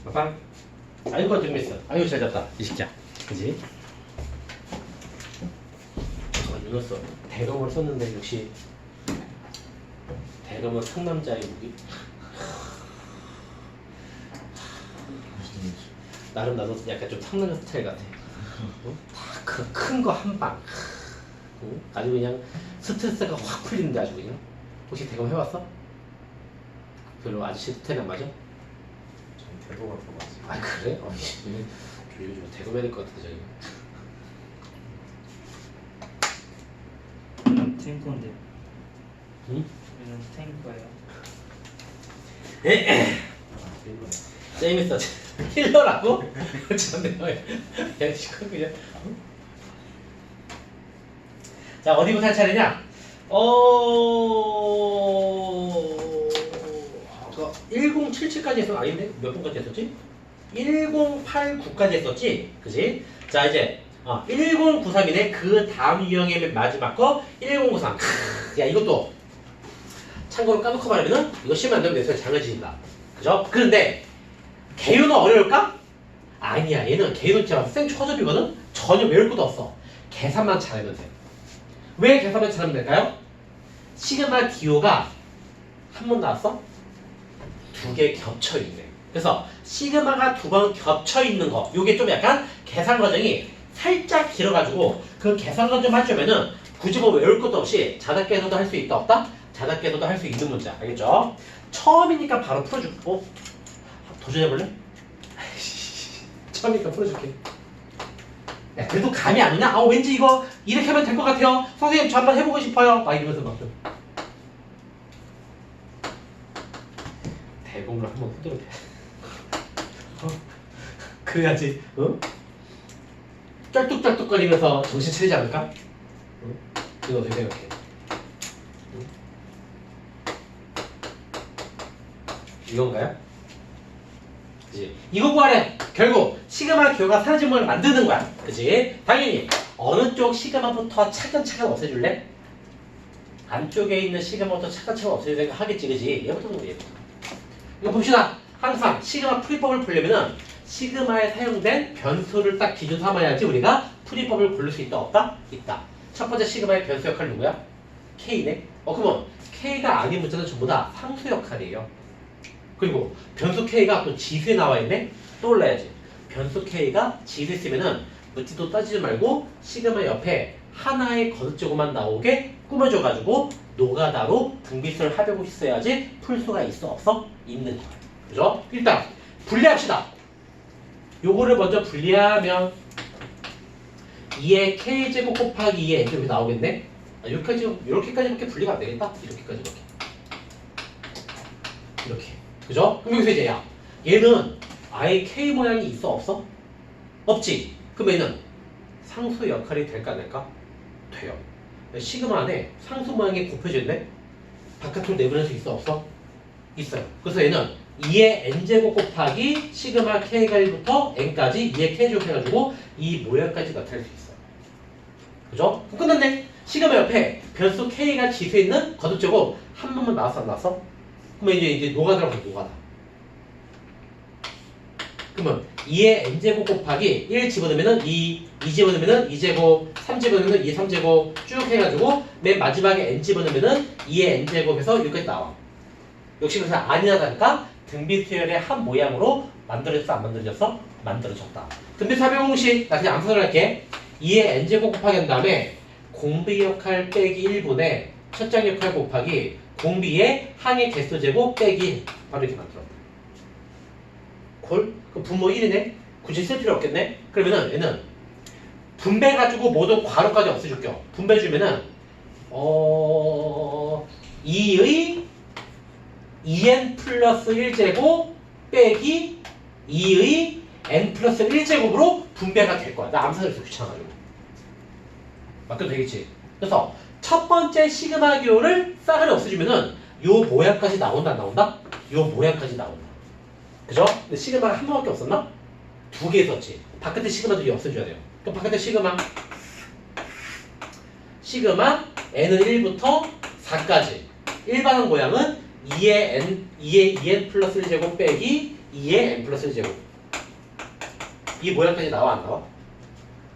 봐봐. 아이고 좀 있어. 아이고 잘 잤다. 이 식자. 그지? 윤호써 대검을 썼는데 역시 대검은 상남자의 무기. 나름 나도 약간 좀 상남자 스타일 같아. 다큰 거 한 방. 아주 그냥 스트레스가 확 풀리는데 아주 그냥. 혹시 대검 해봤어? 별로 아저씨 스타일 안 맞아? 전 태도가 더 맞지. 아 그래? 저 요즘 대검 해야 될 것 같아 저기. 탱커인데. 응? 얘는 탱커예요. 재밌어. 힐러라고? 참내 야 시끄러 그냥. 자 어디부터 할 차례냐? 1077까지 했어. 아닌데 몇 분까지 했었지? 1089까지 했었지? 그지? 자 이제 1093이네. 그 다음 유형의 맨 마지막 거 1093. 야 이것도 참고로 까놓고 말하면은 이거 시험 안 되면 내 손에 장어진다. 그죠? 그런데 개요는 어려울까? 아니야. 얘는 개요는 진짜 생초접이거든? 전혀 외울 것도 없어. 계산만 잘하면 돼. 왜 계산만 잘하면 될까요? 시그마 디오가 한 번 나왔어? 두 개 겹쳐 있네. 그래서 시그마가 두 번 겹쳐 있는 거, 요게 좀 약간 계산 과정이 살짝 길어가지고 그 계산 과정 하려면은 굳이 뭐 외울 것도 없이 자답게서도 할 수 있다 없다? 자답게서도 할 수 있는 문제. 알겠죠? 처음이니까 바로 풀어줄게. 도전해볼래? 처음이니까 풀어줄게. 야, 그래도 감이 안 오냐? 왠지 이거 이렇게 하면 될 것 같아요. 선생님 저 한번 해보고 싶어요. 막 이러면서 막 좀. 대공을 한번 후드로 그래야지, 어? 쩔뚝쩔뚝거리면서 정신 차리지 않을까? 응? 이거 어떻게 생각해? 응? 이건가요? 그치? 이거 구하래! 결국 시그마 기호가 사라진 모양을 만드는 거야. 그치? 당연히 어느 쪽 시그마부터 차근차근 없애줄래? 안쪽에 있는 시그마부터 차근차근 없애줄 생각 하겠지. 그치? 얘부터 보자. 이거 봅시다. 항상 시그마 풀이법을 보려면은 시그마에 사용된 변수를 딱 기준 삼아야지 우리가 풀이법을 고를 수 있다 없다? 있다. 첫 번째 시그마의 변수 역할은 누구야? K네. 그러면 K가 아닌 문자는 전부 다 상수 역할이에요. 그리고 변수 K가 또 지수에 나와 있네? 떠올라야지. 변수 K가 지수에 있으면은 묻지도 따지지 말고 시그마 옆에 하나의 거듭제곱만 나오게 꾸며줘가지고 노가다로 분비수를 합하고 있어야지 풀 수가 있어 없어? 있는 거야. 그죠? 일단 분리합시다. 요거를 먼저 분리하면 2의 K제곱 곱하기 2의 N제곱이 나오겠네? 이렇게까지밖에 분리가 안 되겠다? 이렇게까지밖에. 이렇게. 그죠? 그럼 여기서 이제 얘는 아예 K 모양이 있어 없어? 없지? 그럼 얘는 상수 역할이 될까 안 될까? 돼요. 시그마 안에 상수 모양이 곱해졌네? 바깥으로 내보낼 수 있어 없어? 있어요. 그래서 얘는 2의 n제곱 곱하기 시그마 k가 1부터 n까지 2의 k제곱 해가지고 이 모양까지 나타낼 수 있어요. 그죠? 그럼 끝났네. 시그마 옆에 변수 k가 지수에 있는 거듭제곱 한 번만 나왔어 안 나왔어? 그러면 이제 노가다라고 해. 노가다. 그러면 2의 n제곱 곱하기 1 집어넣으면은 2 집어넣으면은 2제곱, 3 집어넣으면 2, 3제곱 쭉 해가지고 맨 마지막에 n 집어넣으면은 2의 n제곱에서 여기까지 나와. 역시 그래서 아니하다니까 등비수열의 한 모양으로 만들어졌어 안 만들어졌어? 만들어졌다. 등비수 합의 공식 나 그냥 암산을 할게. 2의 n제곱 곱하기 한 다음에 공비 역할 빼기 1분의 첫장 역할 곱하기 공비의 항의 개수 제곱 빼기 바로 이렇게 만들었다. 콜? 그럼 분모 1이네? 굳이 쓸 필요 없겠네? 그러면은 얘는 분배가지고 모두 괄호까지 없애줄게요. 분배 주면은 2의 2n 플러스 1제곱 빼기 2의 n 플러스 1제곱으로 분배가 될 거야. 나 암산해서 귀찮아가지고. 맞게도 되겠지? 그래서 첫 번째 시그마 기호를 싸그리 없애주면은 요 모양까지 나온다 안 나온다? 요 모양까지 나온다. 그죠? 근데 시그마가 한 번밖에 없었나? 두 개 있었지. 바깥에 시그마들이 없애줘야 돼요. 그럼 바깥에 시그마 n은 1부터 4까지 일반항 모양은 2의 n 플러스 1제곱 빼기 2의 n 플러스 1제곱. 이 모양까지 나와 안 나와?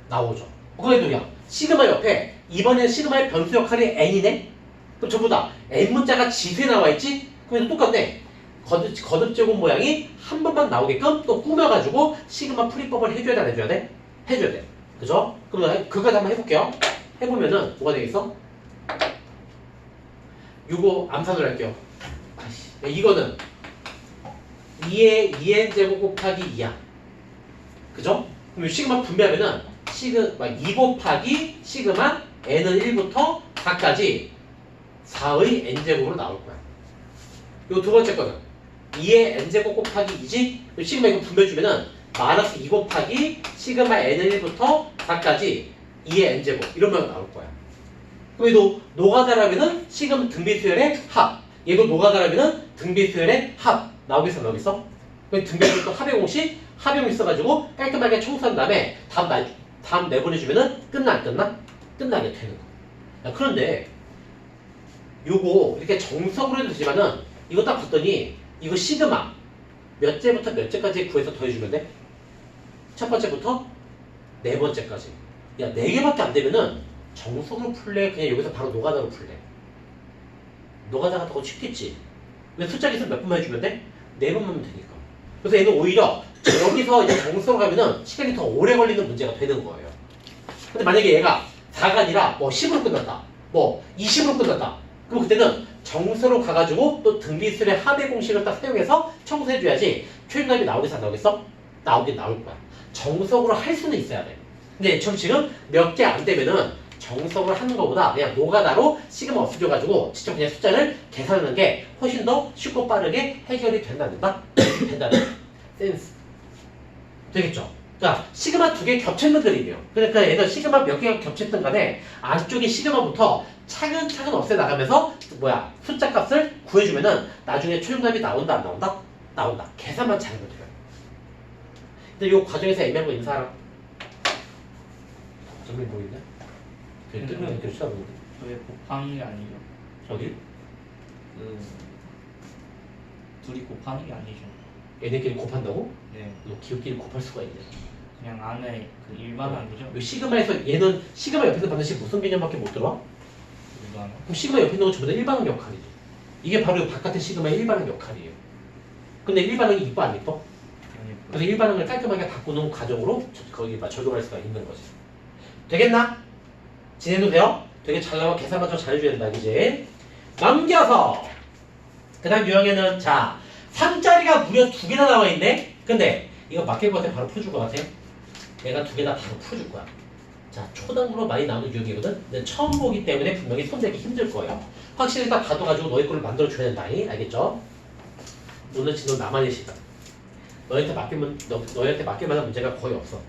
나오죠. 그게 누구야? 시그마 옆에 이번엔 시그마의 변수 역할이 n이네? 그럼 전부 다 n 문자가 지수에 나와 있지? 그럼 똑같네. 거듭 제곱 모양이 한 번만 나오게끔 또 꾸며가지고 시그마 풀이법을 해줘야 돼, 안 해줘야 돼? 해줘야 돼. 그죠? 그러면 그거까지 한번 해볼게요. 해보면은 뭐가 되겠어? 요거 암산을 할게요. 이거는 2의 2n 제곱 곱하기 2야. 그죠? 그럼 시그마 분배하면은 시그마 2 곱하기 시그마 n은 1부터 4까지 4의 n제곱으로 나올 거야. 요 두 번째 거는 2의 n제곱 곱하기 2지? 시그마 이거 분배해주면은 마이너스 2 곱하기 시그마 n은 1부터 4까지 2의 n제곱 이러면 나올 거야. 그럼 얘도 노가다라면은 시그마 등비수열의 합. 얘도 노가다라면은 등비수열의 합. 나오겠어, 안 나오겠어? 그럼 등비수열 또 합의 공식, 합의 공식 써가지고 깔끔하게 청소한 다음에 다음 내보내주면은 끝나, 안 끝나? 끝나게 되는 거. 야, 그런데 요거 이렇게 정석으로 해도 되지만은 이거 딱 봤더니 이거 시그마 몇 제부터 몇 제까지 구해서 더해주면 돼? 첫 번째부터 네 번째까지. 야, 네 개밖에 안 되면은 정석으로 풀래? 그냥 여기서 바로 노가다로 풀래? 노가다가 더 쉽겠지? 왜 숫자 기술 몇 번만 해주면 돼? 네 번만 하면 되니까. 그래서 얘는 오히려 여기서 이제 정석으로 가면은 시간이 더 오래 걸리는 문제가 되는 거예요. 근데 만약에 얘가 4가 아니라 뭐 10으로 끝났다. 뭐 20으로 끝났다. 그럼 그때는 정수로 가가지고 또 등비술의 합의 공식을 딱 사용해서 청소해줘야지 표준답이 나오겠어, 안 나오겠어? 나오긴 나올 거야. 정석으로 할 수는 있어야 돼. 근데 지금 몇 개 안 되면은 정석으로 하는 것보다 그냥 노가다로 시그마 없애줘가지고 직접 그냥 숫자를 계산하는 게 훨씬 더 쉽고 빠르게 해결이 된다는 센스. 되겠죠? 자, 시그마 두 개 겹쳐있는 그림이에요. 그러니까 얘는 시그마 몇 개가 겹쳤든 간에 안쪽에 시그마부터 차근차근 없애나가면서 숫자 값을 구해주면은 나중에 최종답이 나온다, 안 나온다? 나온다. 계산만 잘하면 돼요. 근데 이 과정에서 애매한 거 있는 사람? 점이 보이네? 이렇게 쳐다보는데. 왜 곱하는 게 아니죠? 어디? 둘이 곱하는 게 아니죠. 얘네끼리 곱한다고? 네. 너 기호끼리 곱할 수가 있네. 그냥 안에 그 일반항이죠. 요 시그마에서 얘는 시그마 옆에서 반드시 무슨 개념밖에 못 들어와? 일반항. 그럼 시그마 옆에 있는 건 전부 다 일반항 역할이지. 이게 바로 바깥의 시그마의 일반항 역할이에요. 근데 일반항이 이뻐 안 이뻐? 그래서 일반항을 깔끔하게 바꾸는 과정으로 거기 적용할 수가 있는 거지. 되겠나? 진행도 돼요? 되게 잘 나와. 계산만 좀 잘해줘야 된다, 이제. 넘겨서 그 다음 유형에는 자 3짜리가 무려 2개나 나와 있네. 근데 이거 맡길 것 같아. 바로 풀어줄 것 같아. 내가 2개 다 바로 풀어줄 거야. 자, 초등으로 많이 나오는 유형이거든. 근데 처음 보기 때문에 분명히 손대기 힘들 거예요. 확실히 딱 봐둬가지고 너희 거를 만들어줘야 된다. 알겠죠? 너는 지금 나만의 시간. 너희한테 맡길 만한 문제가 거의 없어.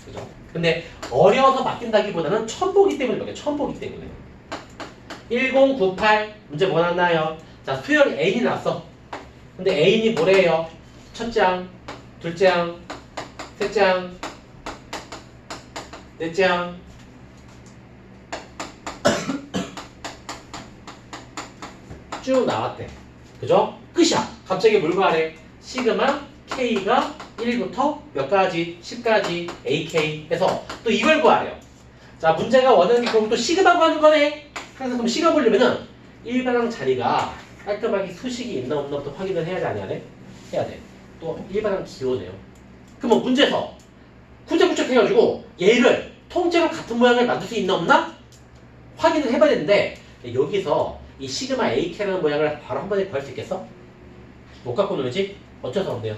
그죠? 근데 어려워서 맡긴다기보다는 처음 보기 때문에 그래. 처음 보기 때문에. 1098 문제 뭐 나왔나요? 자, 수열 N이 났어. 근데 N이 뭐래요? 첫 장, 둘째 장, 셋째 장, 넷째 장. 쭉 나왔대. 그죠? 끝이야. 갑자기 뭘 구하래? 시그마 K가 1부터 몇 가지? 10까지 AK 해서 또 이걸 구하래요. 자, 문제가 원하는 게 그럼 또 시그마 구하는 거네. 항상 그럼 시그마 보려면은 일반항 자리가 깔끔하게 수식이 있나 없나부터 확인을 해야 돼, 안 해야 돼? 해야 돼. 또 일반항 기호네요. 그러면 문제에서 쿨짝쿨짝 해가지고 얘를 통째로 같은 모양을 만들 수 있나 없나? 확인을 해봐야 되는데 여기서 이 시그마 AK라는 모양을 바로 한 번에 구할 수 있겠어? 못 갖고 놀지? 어쩔 수 없네요.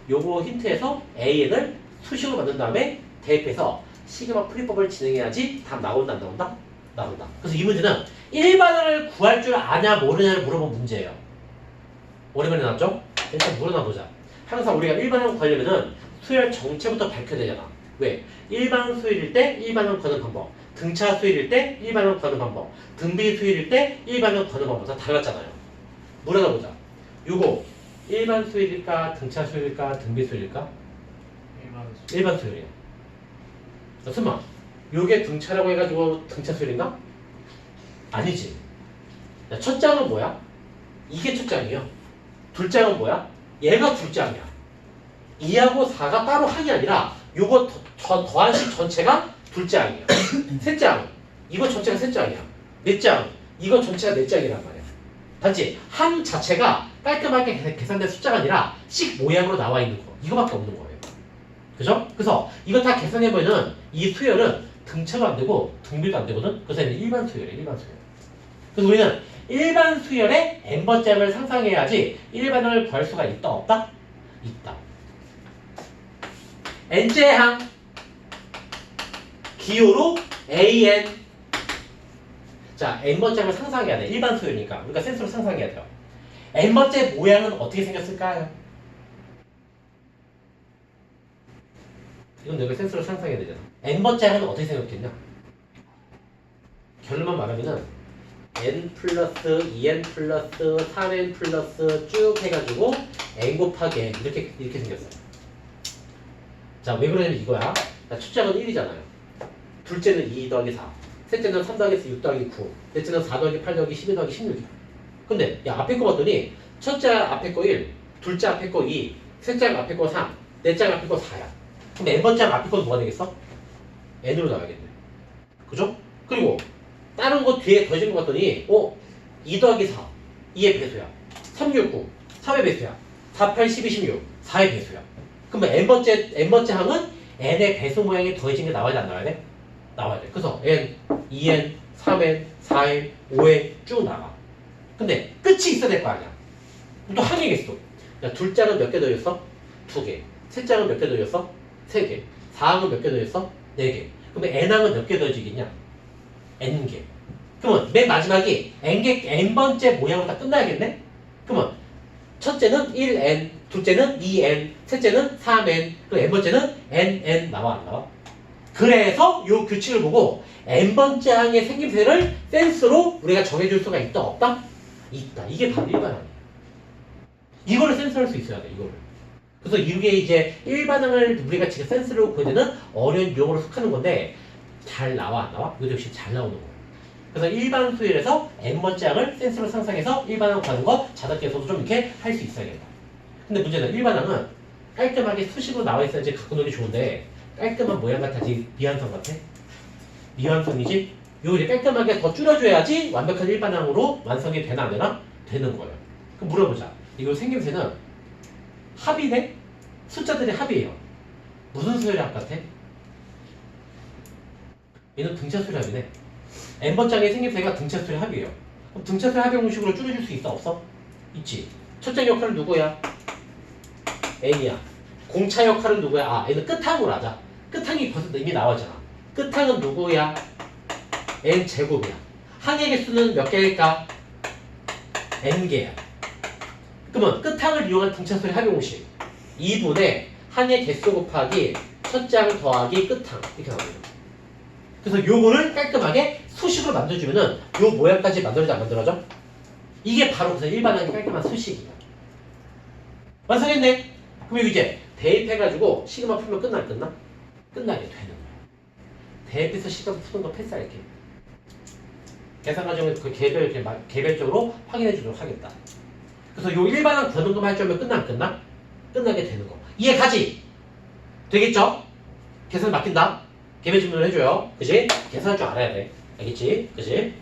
요거 힌트에서 AN을 수식으로 만든 다음에 대입해서 시그마 풀이법을 진행해야지 답 나온다, 안 나온다? 나온다. 그래서 이 문제는 일반을 구할 줄 아냐 모르냐를 물어본 문제예요. 오랜만에 나왔죠? 일단 물어나 보자. 항상 우리가 일반을 구하려면은 수열 정체부터 밝혀야 되잖아. 왜? 일반 수열일 때 일반을 구하는 방법, 등차 수열일 때 일반을 구하는 방법, 등비 수열일 때 일반을 구하는 방법 다 달랐잖아요. 물어나 보자. 요거 일반 수열일까, 등차 수열일까, 등비 수열일까? 일반 수열이에요. 설마 요게 등차라고 해가지고 등차 수열인가? 아니지. 야, 첫 장은 뭐야? 이게 첫 장이에요. 둘 장은 뭐야? 얘가 둘 장이야. 2하고 4가 따로 항이 아니라 요거 더한 식 전체가 둘째 항이야. 셋째 항. 이거 전체가 셋째 항이야. 넷째 항. 이거 전체가 넷째 항이란 말이야. 단지 항 자체가 깔끔하게 계산된 숫자가 아니라 식 모양으로 나와 있는 거. 이거밖에 없는 거예요. 그죠? 그래서 이거 다 계산해보면 이 수열은 등차도 안 되고 등비도 안 되거든? 그래서 얘는 일반 수열이에요. 일반 수열. 그래서 우리는 일반 수열의 n번째 항을 상상해야지 일반항을 구할 수가 있다 없다? 있다. n째 항 기호로 an. 자, n번째 항을 상상해야 돼. 일반 수열이니까 우리가 센스로 상상해야 돼요. n번째 모양은 어떻게 생겼을까요? 이건 내가 센스로 상상해야 되잖아. n번째 항은 어떻게 생겼겠냐? 결론만 말하면은 n 플러스 2n 플러스 3n 플러스 쭉 해가지고 n 곱하기 n 이렇게 생겼어요. 자, 왜 그러냐면 이거야. 자, 첫째 항은 1이잖아요. 둘째는 2 더하기 4. 셋째는 3 더하기 4, 6 더하기 9. 넷째는 4 더하기 8 더하기 12 더하기 16이야. 근데 야, 앞에 거 봤더니 첫째 앞에 거 1, 둘째 앞에 거 2, 셋째 앞에 거 3, 넷째 앞에 거 4야. 그럼 n번째 앞에 건 뭐가 되겠어? n으로 나가겠네. 그죠? 그리고 다른 거 뒤에 더해진 거 봤더니 2 더하기 4, 2의 배수야. 3, 6, 9, 3의 배수야. 4, 8, 12, 16, 4의 배수야. 그러면 n번째 항은 n의 배수 모양이 더해진 게 나와야 돼, 안 나와야 돼? 나와야 돼. 그래서 n, 2n, 3n, 4n, 5n 쭉 나가. 근데 끝이 있어야 될 거 아니야. 또 항이겠어. 야, 둘째 항은 몇 개 더해졌어? 2개. 셋째 항은 몇 개 더해졌어? 3개. 4항은 몇 개 더해졌어? 4개. 그러면 n항은 몇 개 더해지겠냐? n개. 그러면 맨 마지막이 n번째 모양으로 다 끝나야겠네? 그러면 첫째는 1n, 둘째는 2n, 셋째는 3n, 그리고 n번째는 nn 나와 안 나와? 그래서 이 규칙을 보고 n번째 항의 생김새를 센스로 우리가 정해줄 수가 있다 없다? 있다. 이게 바로 일반항이야. 이거를 센스할 수 있어야 돼. 이거를. 그래서 이게 이제 일반항을 우리가 지금 센스로 구해야 되는 어려운 용어로 속하는 건데 잘 나와 안 나와? 이거 역시 잘 나오는 거예요. 그래서 일반 수열에서 n번째 항을 센스로 상상해서 일반항 구하는 거 자덕계에서도 좀 이렇게 할 수 있어야겠다. 근데 문제는 일반항은 깔끔하게 수식으로 나와 있어야지 갖고 놀기 좋은데 깔끔한 모양 같아지 미완성 같아? 미완성이지? 이거 이제 깔끔하게 더 줄여줘야지 완벽한 일반항으로 완성이 되나 안 되나? 되는 거예요. 그럼 물어보자. 이거 생김새는 합이네? 숫자들이 합이에요. 무슨 수열합 같아? 얘는 등차 수열합이네. n번장의 생김새가 등차 수열합이에요. 그럼 등차 수열합의 공식으로 줄여줄 수 있어? 없어? 있지. 첫째 역할은 누구야? n이야. 공차 역할은 누구야? 얘는 끝항으로 하자. 끝항이 벌써 이미 나왔잖아. 끝항은 누구야? n 제곱이야. 항의 개수는 몇 개일까? n개야. 그러면 끝항을 이용한 등차 수열의 합의 공식 2분의 항의 개수 곱하기 첫째 항 더하기 끝항 이렇게 나옵니다. 그래서 요거를 깔끔하게 수식으로 만들어주면은 요 모양까지 만들어져 안 만들어져? 이게 바로 그래서 일반항의 깔끔한 수식이야. 완성했네? 그럼 이제 대입해가지고 시그마 풀면 끝나 안 끝나? 끝나게 되는 거야. 대입해서 시그마 푸는 거 패스할게. 계산 과정을 그 개별적으로 확인해 주도록 하겠다. 그래서 요 일반항 구하는 것만 할 줄 알면 끝나 안 끝나? 끝나게 되는 거. 이해 가지? 되겠죠? 계산 맡긴다. 개별 질문을 해줘요. 그치? 계산할 줄 알아야 돼. 알겠지? 그치?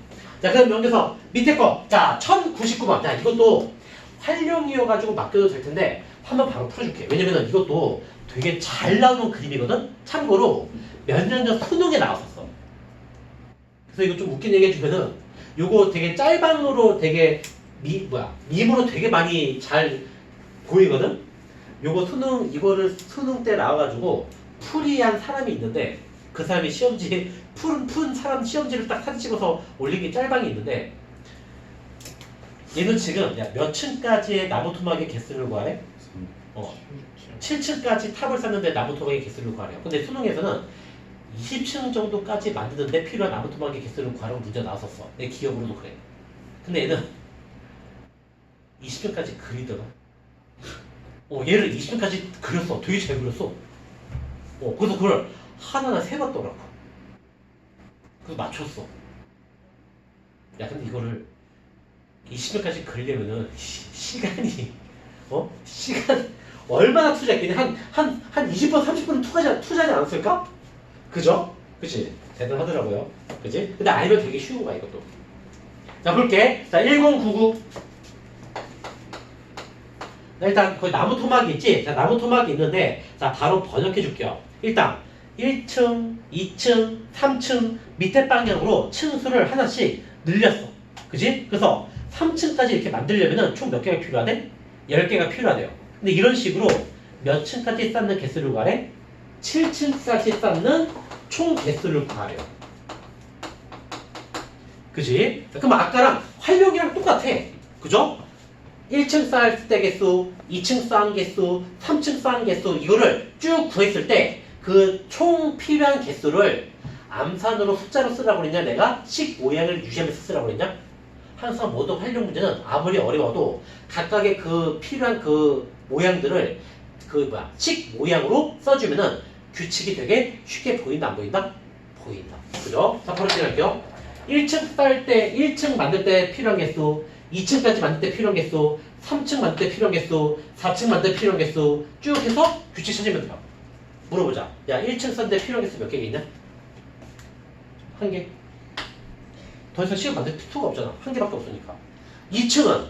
자, 그럼 여기서 밑에 거. 자, 1099번. 자, 이것도 활용이어가지고 맡겨도 될 텐데, 한번 바로 풀어줄게. 왜냐면은 이것도 되게 잘 나오는 그림이거든? 참고로 몇 년 전 수능에 나왔었어. 그래서 이거 좀 웃긴 얘기 해주면은, 요거 되게 짤방으로 되게, 밈으로 되게 많이 잘 보이거든? 요거 이거를 수능 때 나와가지고 풀이한 사람이 있는데, 그 사람이 시험지, 푼 사람 시험지를 딱 사진 찍어서 올린 게 짤방이 있는데, 얘는 지금 몇 층까지의 나무 토막의 개수를 구하래? 7층까지 탑을 쌓는데 나무 토막의 개수를 구하래요. 근데 수능에서는 20층 정도까지 만드는데 필요한 나무 토막의 개수를 구하라고 문제가 나왔었어. 내 기억으로도 그래. 근데 얘는 20층까지 그리더라. 얘를 20층까지 그렸어. 되게 잘 그렸어. 그래서 그걸 하나하나 세봤더라고. 그래서 맞췄어. 야, 근데 이거를 20년까지 그리려면은 시간이 시간 얼마나 투자했겠니? 한 20분, 30분 투자하지 않았을까? 그죠? 그치? 대단하더라고요. 그치? 근데 알면 되게 쉬운 거야, 이것도. 자, 볼게. 자, 1099. 자, 일단 거기 나무 토막이 있지? 자, 나무 토막이 있는데, 자, 바로 번역해 줄게요. 일단, 1층, 2층, 3층, 밑에 방향으로 층수를 하나씩 늘렸어. 그치? 그래서 3층까지 이렇게 만들려면은 총 몇 개가 필요하대? 10개가 필요하대요. 근데 이런 식으로 몇 층까지 쌓는 개수를 구하래? 7층까지 쌓는 총 개수를 구하래요. 그지? 그럼 아까랑 활용이랑 똑같아. 그죠? 1층 쌓을 때 개수, 2층 쌓은 개수, 3층 쌓은 개수 이거를 쭉 구했을 때 그 총 필요한 개수를 암산으로 숫자로 쓰라고 그랬냐? 내가 식 모양을 유지하면서 쓰라고 그랬냐? 항상 모든 활용 문제는 아무리 어려워도 각각의 그 필요한 그 모양들을 식 모양으로 써주면은 규칙이 되게 쉽게 보인다 안 보인다? 보인다. 그죠? 자, 바로 진행할게요. 1층 쌓을 때, 1층 만들 때 필요한 개수, 2층까지 만들 때 필요한 개수, 3층 만들 때 필요한 개수, 4층 만들 때 필요한 개수 쭉 해서 규칙 찾으면 돼요. 물어보자. 야, 1층 쌓을 때 필요한 개수 몇 개가 있냐? 한 개. 더 이상 시간 만들 필요가 없잖아. 한 개밖에 없으니까. 2층은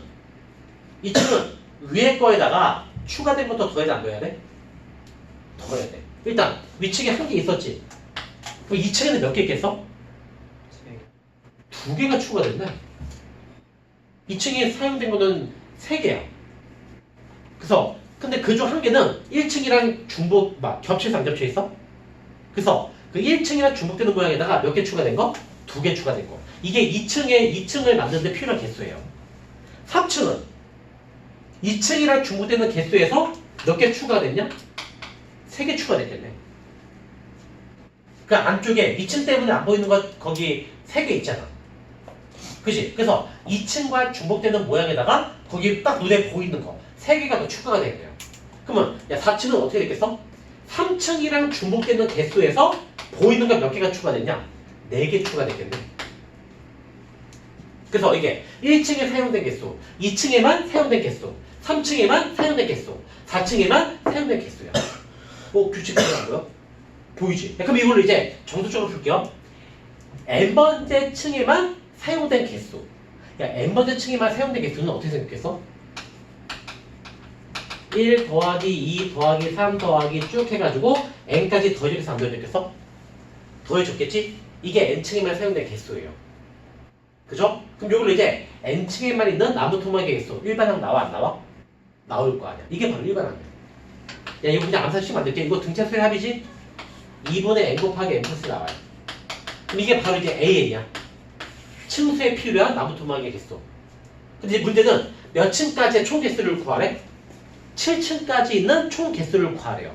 위에 거에다가 추가된 것도 더해야 돼, 안 더해야 돼? 더해야 돼. 일단 위층에 한 개 있었지. 그럼 2층에는 몇 개 있겠어? 2개가 추가됐네. 2층에 사용된 거는 3개야. 그래서 근데 그중 한 개는 1층이랑 중복 겹쳐서 안 겹쳐 있어? 그래서 그 1층이랑 중복되는 모양에다가 몇 개 추가된 거? 2개 추가된 거. 이게 2층을 만드는데 필요한 개수예요. 3층은 2층이랑 중복되는 개수에서 몇 개 추가됐냐? 3개 추가됐겠네. 그 안쪽에 2층 때문에 안 보이는 것 거기 3개 있잖아. 그지? 그래서 2층과 중복되는 모양에다가 거기 딱 눈에 보이는 거 3개가 더 추가가 되겠네요. 그러면 야 4층은 어떻게 됐겠어? 3층이랑 중복되는 개수에서 보이는 거 몇 개가 추가됐냐? 4개 추가됐겠네. 그래서 이게 1층에 사용된 개수, 2층에만 사용된 개수, 3층에만 사용된 개수, 4층에만 사용된 개수야. 규칙 필요하고요. 보이지? 그럼 이걸로 이제 정수적으로 풀게요. n번째 층에만 사용된 개수. 야, n번째 층에만 사용된 개수는 어떻게 생각했어? 1 더하기 2 더하기 3 더하기 쭉 해가지고 n까지 더해줘서 안 더해줬겠어? 더해줬겠지? 이게 n층에만 사용된 개수예요. 그죠? 그럼 이걸로 이제 n층에만 있는 나무 토막의 개수 일반항 나와 안 나와? 나올 거 아니야. 이게 바로 일반항이야. 야, 이거 그냥 암산식 만들게. 이거 등차수의 합이지? 2분의 n 곱하기 n 플러스 나와요. 그럼 이게 바로 이제 AN이야. 층수에 필요한 나무 토막의 개수. 근데 문제는 몇 층까지의 총 개수를 구하래? 7층까지 있는 총 개수를 구하래요.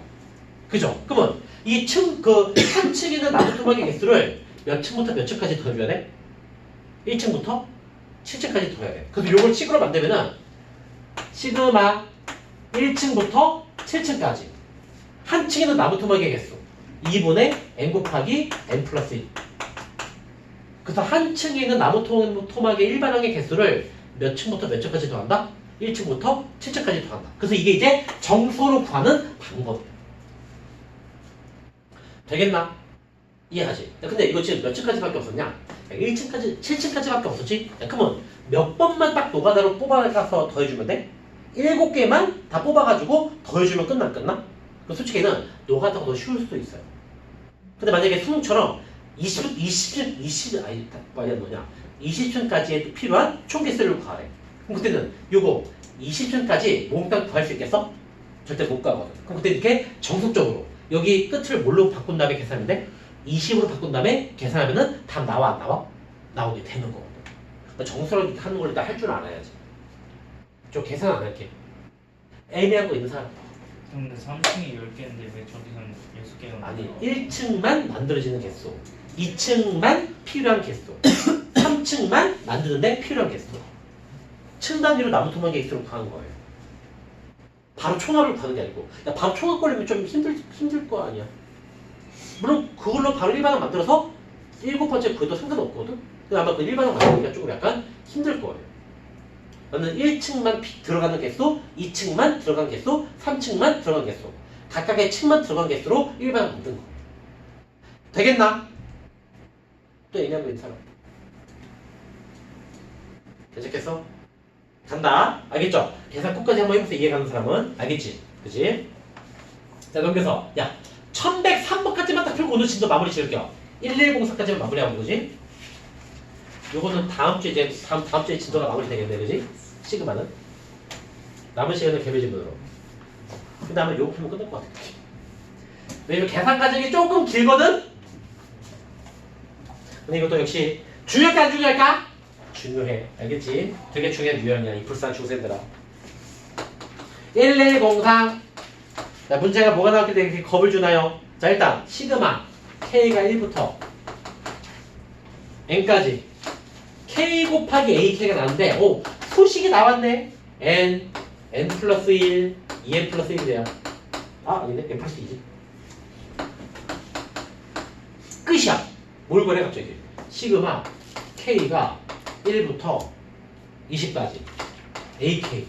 그죠? 그러면 이 3층에 있는 나무 토막의 개수를 몇 층부터 몇 층까지 더해줘야 돼? 1층부터 7층까지 더해야 돼. 그래서 이걸 식으로 만들면은 시그마 1층부터 7층까지 한 층에 있는 나무 토막의 개수 2분의 n 곱하기 n 플러스 1. 그래서 한 층에 있는 나무 토막의 일반항의 개수를 몇 층부터 몇 층까지 더한다? 1층부터 7층까지 더한다. 그래서 이게 이제 정수로 구하는 방법이야. 되겠나? 이해하지? 근데 이거 지금 몇 층까지밖에 없었냐? 1층까지, 7층까지밖에 없었지? 그러면 몇 번만 딱 노가다로 뽑아가서 더해주면 돼? 7개만 다 뽑아가지고 더해주면 끝나? 솔직히는 노가다가 더 쉬울 수도 있어요. 근데 만약에 수능처럼 20층까지의 필요한 총 개수를 구하래. 그럼 그때는 요거 20층까지 몽땅 구할 수 있겠어? 절대 못 가거든. 그럼 그때 이렇게 정석적으로 여기 끝을 뭘로 바꾼 다음에 계산하면 돼? 20으로 바꾼 다음에 계산하면은 답 나와 안 나와? 나오게 되는 거거든. 그러니까 정수를 하는 걸 일단 할 줄 알아야지. 저 계산 안 할게. 애매한 거 있는 사람. 근데 3층이 10개인데 왜 저기서는 6개가 아니 1층만 만들어지는 개수, 2층만 필요한 개수, 3층만 만드는데 필요한 개수. 층 단위로 나무 토막의 개수를 구하는 거예요. 바로 총합을 구하는 게 아니고. 야, 바로 총합 걸리면 좀 힘들 거 아니야. 물론 그걸로 바로 일반항 만들어서 7번째 구해도 상관없거든. 근데 아마 그 일반항 만드니까 조금 약간 힘들 거예요. 너는 1층만 들어가는 개수, 2층만 들어가는 개수, 3층만 들어가는 개수. 각각의 층만 들어가는 개수로 일반항 만든 거. 되겠나? 또 애매한 거 있는 사람? 괜찮겠어? 간다. 알겠죠? 계산 끝까지 한번 해보세요. 이해 가는 사람은. 알겠지? 그치? 자, 넘겨서. 야, 1103번까지만 딱 풀고 오늘 진도 마무리 지을게요. 1104까지만 마무리하고, 그지? 요거는 다음 주에 이제, 다음 주에 진도가 마무리 되겠네, 그지? 시그마는. 남은 시간은 개별지문으로. 그 다음에 요거 풀면 끝날 것 같아. 왜냐면 계산 과정이 조금 길거든? 근데 이것도 역시 중요할까 안 중요할까? 중요해. 알겠지? 되게 중요한 유형이야. 이 불쌍한 중생들아. 1103. 자, 문제가 뭐가 나왔기 때문에 이렇게 겁을 주나요? 자, 일단 시그마 K가 1부터 N까지 K 곱하기 AK가 나왔는데 오! 소식이 나왔네. N 플러스 1 2N 플러스 1이래요. 아, 아니네. N 플러스 2지. 끝이야. 뭘 그래 갑자기. 시그마 K가 1부터 20까지 AK.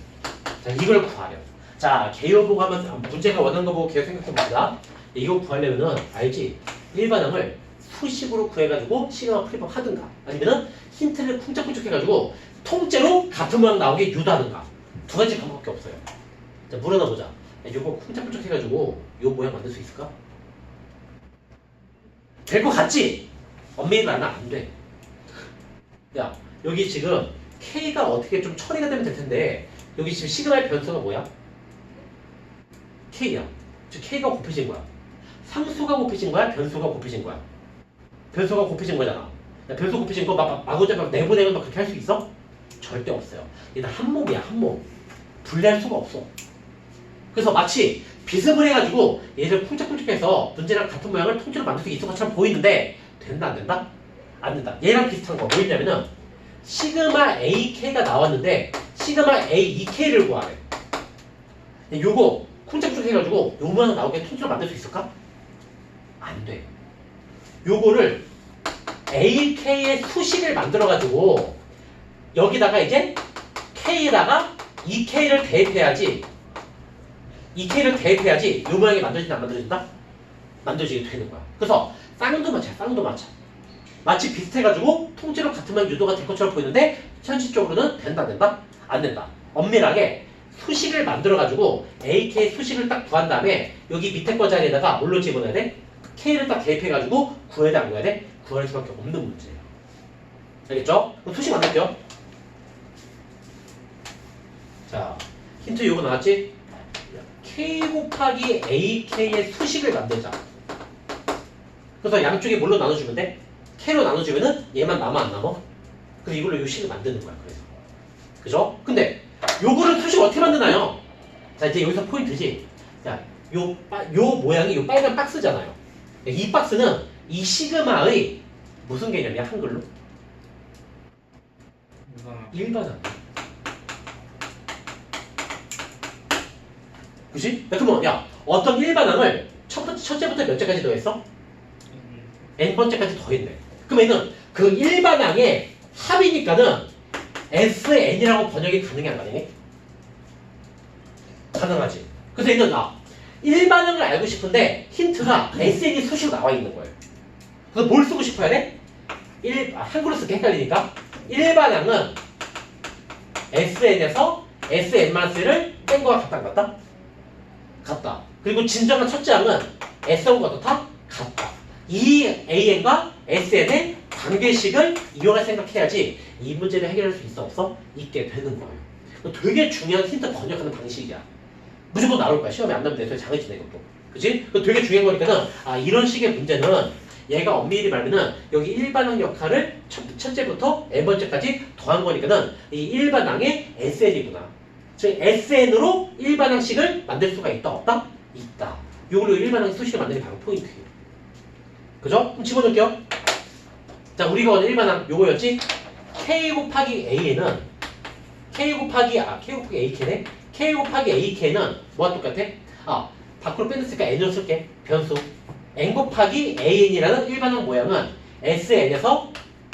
자, 이걸 구하려. 자, 개요 보고 하면 문제가 원하는 거 보고 개요 생각해 봅시다. 이거 구하려면은 알지? 일반항을 수식으로 구해가지고 시그마 프리법 하든가 아니면은 힌트를 쿵짝쿵짝 해가지고 통째로 같은 모양 나오게 유도하든가 두 가지 방법밖에 없어요. 자, 물어나 보자. 이거 쿵짝쿵짝 해가지고 요 모양 만들 수 있을까? 될 것 같지? 엄밀히 말하면 안 돼. 야, 여기 지금 K가 어떻게 좀 처리가 되면 될 텐데 여기 지금 시그마의 변수가 뭐야? K야. 즉 K가 곱해진 거야. 상수가 곱해진 거야? 변수가 곱해진 거야? 변수가 곱해진 거잖아. 야, 변수 곱해진 거 마구잡이 내보내면 막 그렇게 할 수 있어? 절대 없어요. 얘는 한 몸이야, 한 몸. 분리할 수가 없어. 그래서 마치 비습을 해가지고 얘를 쿵짝쿵짝해서 문제랑 같은 모양을 통째로 만들 수 있을 것처럼 보이는데 된다 안 된다? 안 된다. 얘랑 비슷한 거 뭐 있냐면은 시그마 AK가 나왔는데 시그마 AEK를 구하래. 요거 쿵짝쿵짝 해가지고 요 모양 나오게 통째로 만들 수 있을까? 안 돼. 요거를 AK의 수식을 만들어가지고 여기다가 이제 K에다가 EK를 대입해야지 EK를 대입해야지 요 모양이 만들어진다 안 만들어진다? 만들어지게 되는 거야. 그래서 쌍둥마차야 쌍둥마차. 마치 비슷해가지고 통째로 같은 모양 유도가 될 것처럼 보이는데 현실적으로는 된다 안 된다? 안 된다. 엄밀하게 수식을 만들어가지고 AK 수식을 딱 구한 다음에 여기 밑에 거 자리에다가 뭘로 집어넣어야 돼? K를 딱 대입해가지고 구해야 돼 안 구해야 돼? 구할 수밖에 없는 문제예요. 알겠죠? 그럼 수식 만들게요. 자, 힌트 요거 나왔지? K 곱하기 AK의 수식을 만들자. 그래서 양쪽에 뭘로 나눠주면 돼? K로 나눠주면은 얘만 남아 안 남아? 그래서 이걸로 요 식을 만드는 거야. 그래서 그죠? 근데 요거를 수식 어떻게 만드나요? 자, 이제 여기서 포인트지. 자, 요 모양이 요 빨간 박스잖아요. 이 박스는 이 시그마의 무슨 개념이야 한글로? 일반항. 그치? 야, 그러면 야 어떤 일반항을 첫째부터 몇 제까지 더했어? n번째까지 더했네. 그러면 얘는 그 일반항의 합이니까는 SN이라고 번역이 가능해 안 가능해? 가능하지. 그래서 얘는 일반항을 알고 싶은데 힌트가 SN이 수식으로 나와 있는 거예요. 그래서 뭘 쓰고 싶어야 돼? 한글로 쓰기 헷갈리니까 일반항은 SN에서 SN-1를 뺀 거와 같다 안 같다? 같다. 그리고 진정한 첫째 항은 S1과 어떻다? 같다. 이 AN과 SN의 관계식을 이용할 생각해야지 이 문제를 해결할 수 있어 없어? 있게 되는 거예요. 되게 중요한 힌트 번역하는 방식이야. 무조건 나올 거야. 시험에 안 나오면 내 장애치네 이것도. 그치? 되게 중요한 거니까는 이런 식의 문제는 얘가 엄밀히 말하면은 여기 일반항 역할을 첫째부터 n번째까지 더한 거니까는 이 일반항의 SN이구나. 즉 SN으로 일반항식을 만들 수가 있다 없다? 있다. 요걸로 일반항 수식을 만드는 게 바로 포인트예요. 그죠? 그럼 집어넣을게요. 자, 우리가 오늘 일반항 요거였지? K 곱하기 A는 K 곱하기 AK네? K 곱하기 AK는 뭐가 똑같아? 밖으로 빼냈으니까 N으로 쓸게. 변수. N 곱하기 AN이라는 일반항 모양은 SN에서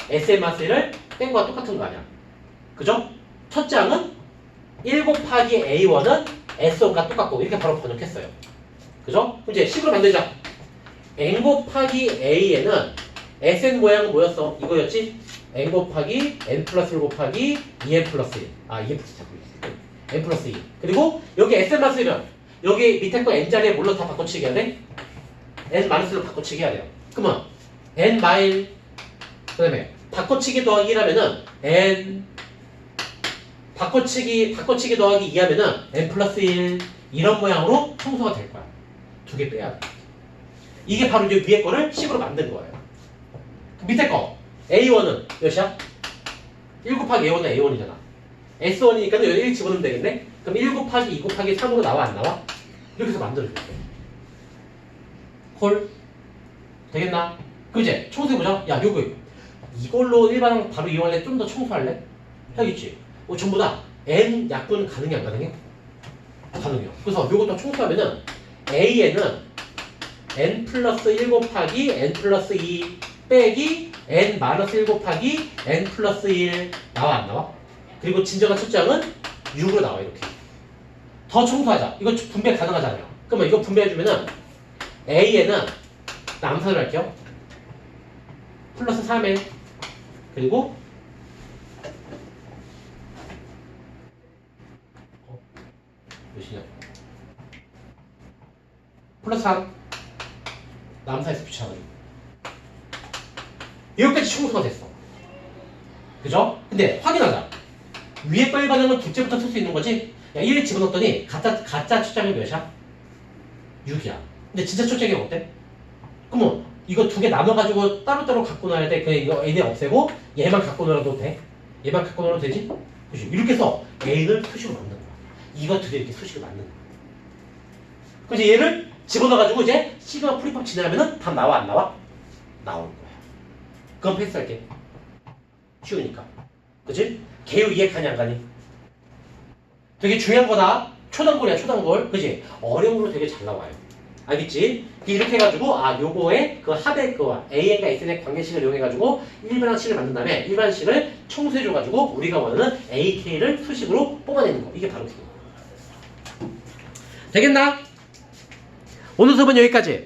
SN-1을 뺀 거와 똑같은 거 아니야. 그죠? 첫째 항은 1 곱하기 A1은 S1과 똑같고 이렇게 바로 번역했어요. 그죠? 그럼 이제 식으로 만들자. n 곱하기 A에는 Sn 모양은 뭐였어? 이거였지? n 곱하기 n 플러스 1 곱하기 2n 플러스 1. 아, 2n 플러스 1. n 플러스 2. 그리고 여기 Sn만 쓰면 여기 밑에 거 n 자리에 뭘로 다 바꿔치기 해야 돼? n 마이너스로 바꿔치기 해야 돼요. 그러면 n 마일 그 다음에 바꿔치기 더하기 1하면은 n 바꿔치기 더하기 2 하면은 n 플러스 1 이런 모양으로 청소가 될 거야. 두 개 빼야 돼. 이게 바로 이제 위에 거를 식으로 만든 거예요. 밑에 거 A1은 몇이야? 1 곱하기 A1은 A1이잖아. S1이니까 여기 1 집어넣으면 되겠네? 그럼 1 곱하기 2 곱하기 3으로 나와 안 나와? 이렇게 해서 만들어줄게. 콜? 되겠나? 그럼 이제 청소해보자. 야, 요거 이걸로 일반항 바로 이용할래? 좀 더 청소할래? 하겠지. 전부 다 n 약분 가능해 안 가능해? 가능해요. 그래서 요것도 청소하면은 A에는 n 플러스 1 곱하기 n 플러스 2 빼기 n 마이너스 1 곱하기 n 플러스 1 나와 안 나와? 그리고 진정한 첫장은 6으로 나와 이렇게. 더 청소하자. 이거 분배 가능하잖아요. 그러면 이거 분배해주면은 A에는 남산을 할게요. 플러스 3n 그리고 몇이냐? 플러스 3 남사에서 붙여가지고 여기까지 청소가 됐어. 그죠? 근데 확인하자. 위에 거 일반항은 둘째부터 쓸 수 있는 거지? 야, 1을 집어넣었더니 가짜 초장이 몇이야? 6이야. 근데 진짜 초장이 어때? 그러면 이거 두 개 나눠가지고 따로따로 갖고 놔야 돼. 그냥 이거 A는 없애고 얘만 갖고 놀아도 돼? 얘만 갖고 놀아도 되지? 그치? 이렇게 해서 A를 수식으로 만든 거야. 이거 두 개 이렇게 수식을 만든 거야. 그럼 이제 얘를 집어넣어가지고 이제 시그마 프리팝 진행하면은 답 나와 안 나와? 나올 거야. 그건 패스할게. 쉬우니까. 그치? 개요 이해 가니 안 가니? 되게 중요한 거다. 초단골이야 초단골. 그치? 어려움으로 되게 잘 나와요. 알겠지? 이렇게 해가지고 요거에 그 합의 그 AN과 SN의 관계식을 이용해가지고 일반식을 만든 다음에 일반식을 청소해줘가지고 우리가 원하는 AK를 수식으로 뽑아내는 거. 이게 바로 그거. 되겠나? 오늘 수업은 여기까지.